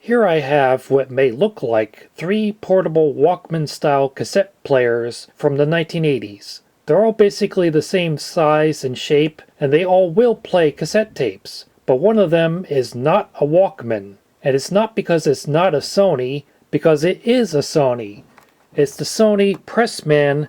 Here I have what may look like 3 portable Walkman-style cassette players from the 1980s. They're all basically the same size and shape, and they all will play cassette tapes. But one of them is not a Walkman. And it's not because it's not a Sony, because it is a Sony. It's the Sony Pressman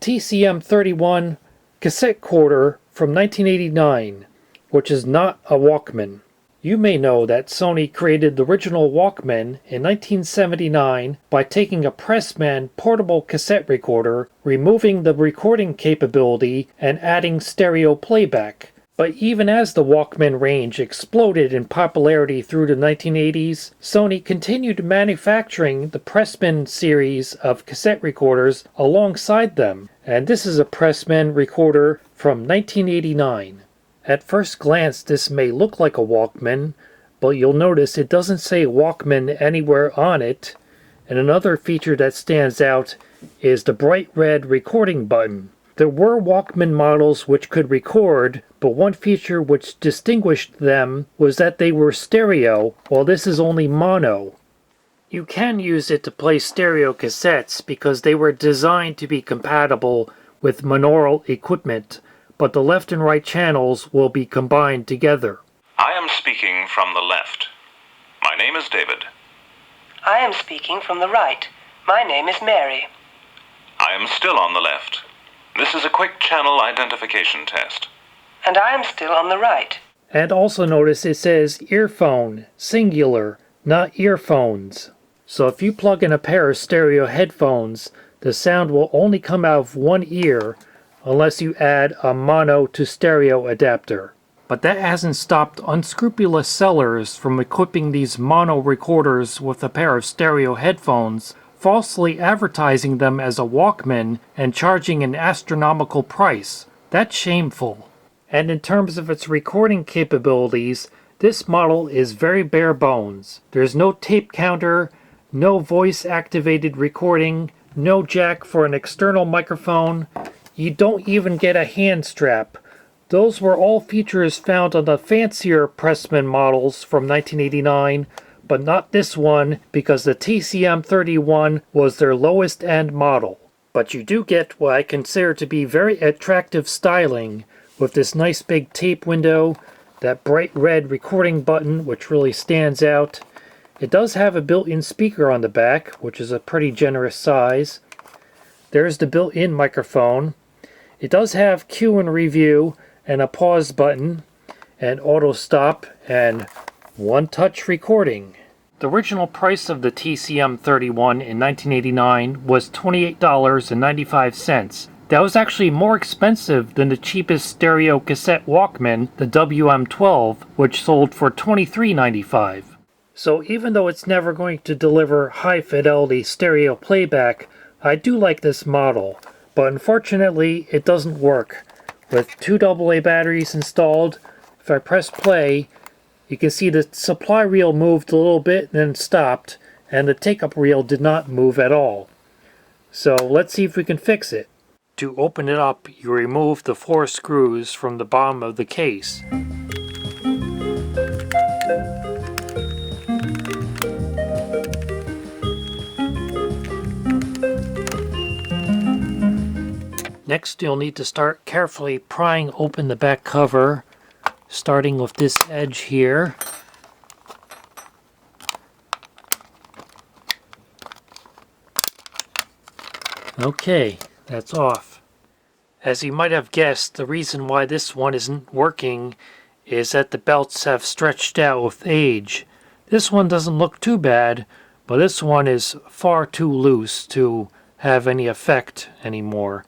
TCM31 cassette recorder from 1989, which is not a Walkman. You may know that Sony created the original Walkman in 1979 by taking a Pressman portable cassette recorder, removing the recording capability, and adding stereo playback. But even as the Walkman range exploded in popularity through the 1980s, Sony continued manufacturing the Pressman series of cassette recorders alongside them, and this is a Pressman recorder from 1989. At first glance, this may look like a Walkman, but you'll notice it doesn't say Walkman anywhere on it. And another feature that stands out is the bright red recording button. There were Walkman models which could record, but one feature which distinguished them was that they were stereo, while this is only mono. You can use it to play stereo cassettes because they were designed to be compatible with monaural equipment, but the left and right channels will be combined together. I am speaking from the left. My name is David. I am speaking from the right. My name is Mary. I am still on the left. This is a quick channel identification test. And I am still on the right. And also notice it says earphone, singular, not earphones. So if you plug in a pair of stereo headphones, the sound will only come out of one ear, unless you add a mono to stereo adapter. But that hasn't stopped unscrupulous sellers from equipping these mono recorders with a pair of stereo headphones, falsely advertising them as a Walkman and charging an astronomical price. That's shameful. And in terms of its recording capabilities, this model is very bare bones. There's no tape counter, no voice-activated recording, no jack for an external microphone. You don't even get a hand strap. Those were all features found on the fancier Pressman models from 1989, but not this one because the TCM31 was their lowest end model. But you do get what I consider to be very attractive styling with this nice big tape window, that bright red recording button which really stands out. It does have a built-in speaker on the back, which is a pretty generous size. There's the built-in microphone. It does have cue and review and a pause button and auto stop and one-touch recording. The original price of the TCM31 in 1989 was $28.95. That was actually more expensive than the cheapest stereo cassette Walkman, the WM12, which sold for $23.95. So even though it's never going to deliver high-fidelity stereo playback, I do like this model. But unfortunately, it doesn't work. With 2 AA batteries installed, if I press play, you can see the supply reel moved a little bit and then stopped, and the take-up reel did not move at all. So let's see if we can fix it. To open it up, you remove the 4 screws from the bottom of the case. Next, you'll need to start carefully prying open the back cover, starting with this edge here. Okay, that's off. As you might have guessed, the reason why this one isn't working is that the belts have stretched out with age. This one doesn't look too bad, but this one is far too loose to have any effect anymore.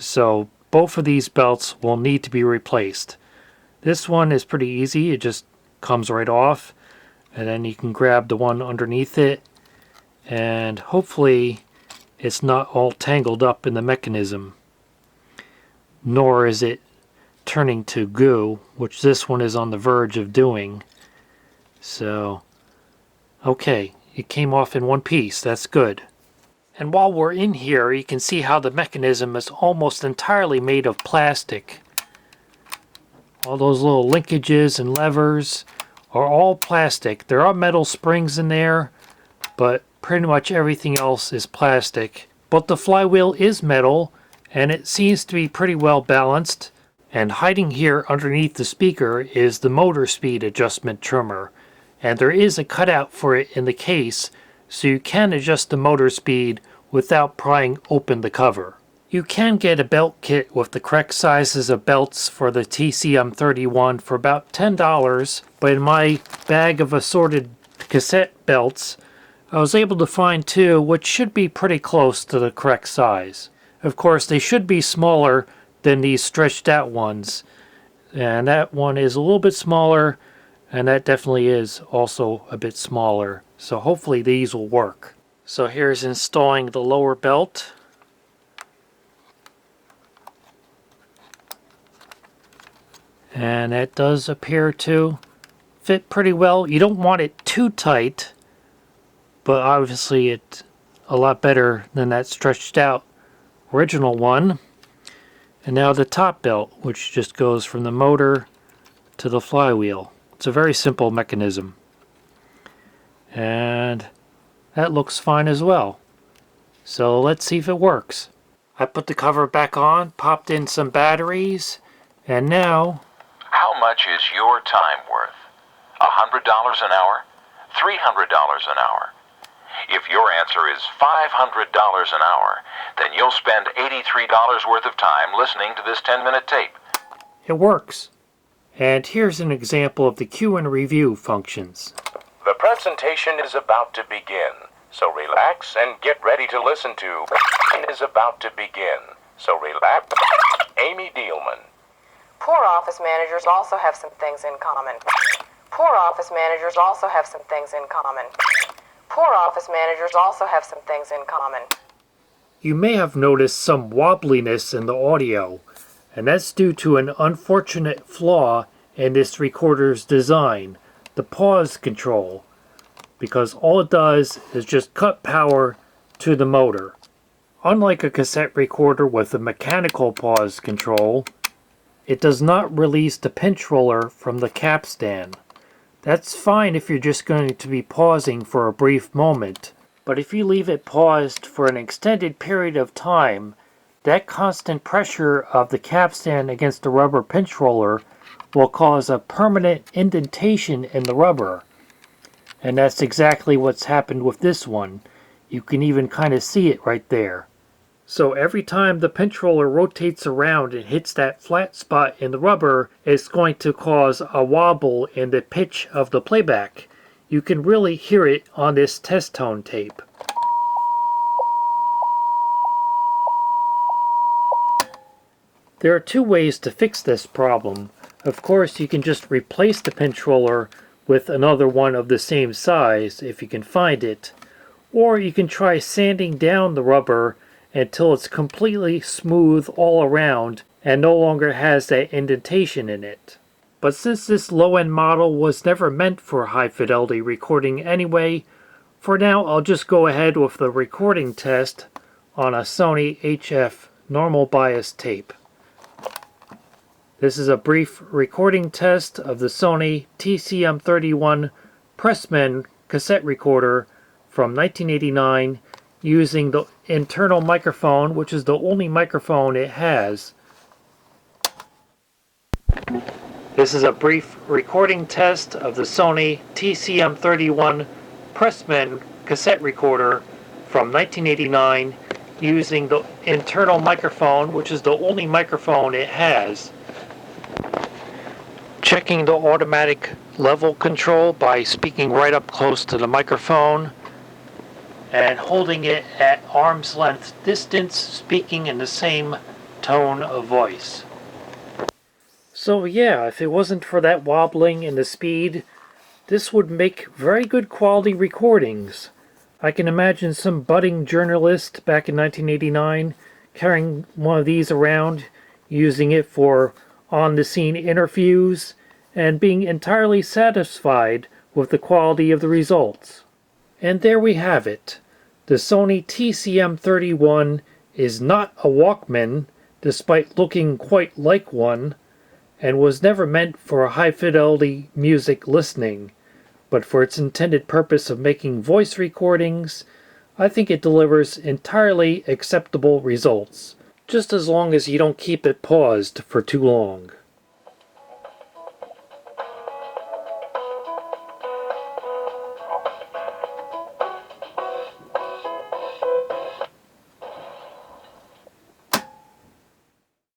So both of these belts will need to be replaced. This one is pretty easy. It just comes right off, and then you can grab the one underneath it, and hopefully it's not all tangled up in the mechanism, nor is it turning to goo, which this one is on the verge of doing. So okay, it came off in one piece. That's good. And while we're in here, you can see how the mechanism is almost entirely made of plastic. All those little linkages and levers are all plastic. There are metal springs in there, but pretty much everything else is plastic. But the flywheel is metal, and it seems to be pretty well balanced. And hiding here underneath the speaker is the motor speed adjustment trimmer. And there is a cutout for it in the case, so you can adjust the motor speed without prying open the cover. You can get a belt kit with the correct sizes of belts for the TCM31 for about $10, but in my bag of assorted cassette belts, I was able to find two which should be pretty close to the correct size. Of course, they should be smaller than these stretched out ones, and that one is a little bit smaller, and that definitely is also a bit smaller, so hopefully these will work. So here's installing the lower belt. And that does appear to fit pretty well. You don't want it too tight, but obviously it's a lot better than that stretched out original one. And now the top belt, which just goes from the motor to the flywheel. It's a very simple mechanism. And that looks fine as well. So let's see if it works. I put the cover back on, popped in some batteries, and now... How much is your time worth? $100 an hour? $300 an hour? If your answer is $500 an hour, then you'll spend $83 worth of time listening to this 10-minute tape. It works. And here's an example of the cue and review functions. The presentation is about to begin, so relax and get ready to listen to. Is about to begin, so relax. Amy Dealman. Poor office managers also have some things in common. Poor office managers also have some things in common. Poor office managers also have some things in common. You may have noticed some wobbliness in the audio, and that's due to an unfortunate flaw in this recorder's design, the pause control, because all it does is just cut power to the motor. Unlike a cassette recorder with a mechanical pause control, it does not release the pinch roller from the capstan. That's fine if you're just going to be pausing for a brief moment, but if you leave it paused for an extended period of time, that constant pressure of the capstan against the rubber pinch roller will cause a permanent indentation in the rubber. And that's exactly what's happened with this one. You can even kind of see it right there. So every time the pinch roller rotates around and hits that flat spot in the rubber, it's going to cause a wobble in the pitch of the playback. You can really hear it on this test tone tape. There are two ways to fix this problem. Of course, you can just replace the pinch roller with another one of the same size if you can find it. Or you can try sanding down the rubber until it's completely smooth all around and no longer has that indentation in it. But since this low-end model was never meant for high-fidelity recording anyway, for now I'll just go ahead with the recording test on a Sony HF normal bias tape. This is a brief recording test of the Sony TCM31 Pressman cassette recorder from 1989 using the internal microphone, which is the only microphone it has. This is a brief recording test of the Sony TCM31 Pressman cassette recorder from 1989 using the internal microphone, which is the only microphone it has. Checking the automatic level control by speaking right up close to the microphone and holding it at arm's length distance, speaking in the same tone of voice. So yeah, if it wasn't for that wobbling in the speed, this would make very good quality recordings. I can imagine some budding journalist back in 1989 carrying one of these around, using it for on-the-scene interviews, and being entirely satisfied with the quality of the results. And there we have it. The Sony TCM31 is not a Walkman, despite looking quite like one, and was never meant for high-fidelity music listening, but for its intended purpose of making voice recordings, I think it delivers entirely acceptable results, just as long as you don't keep it paused for too long.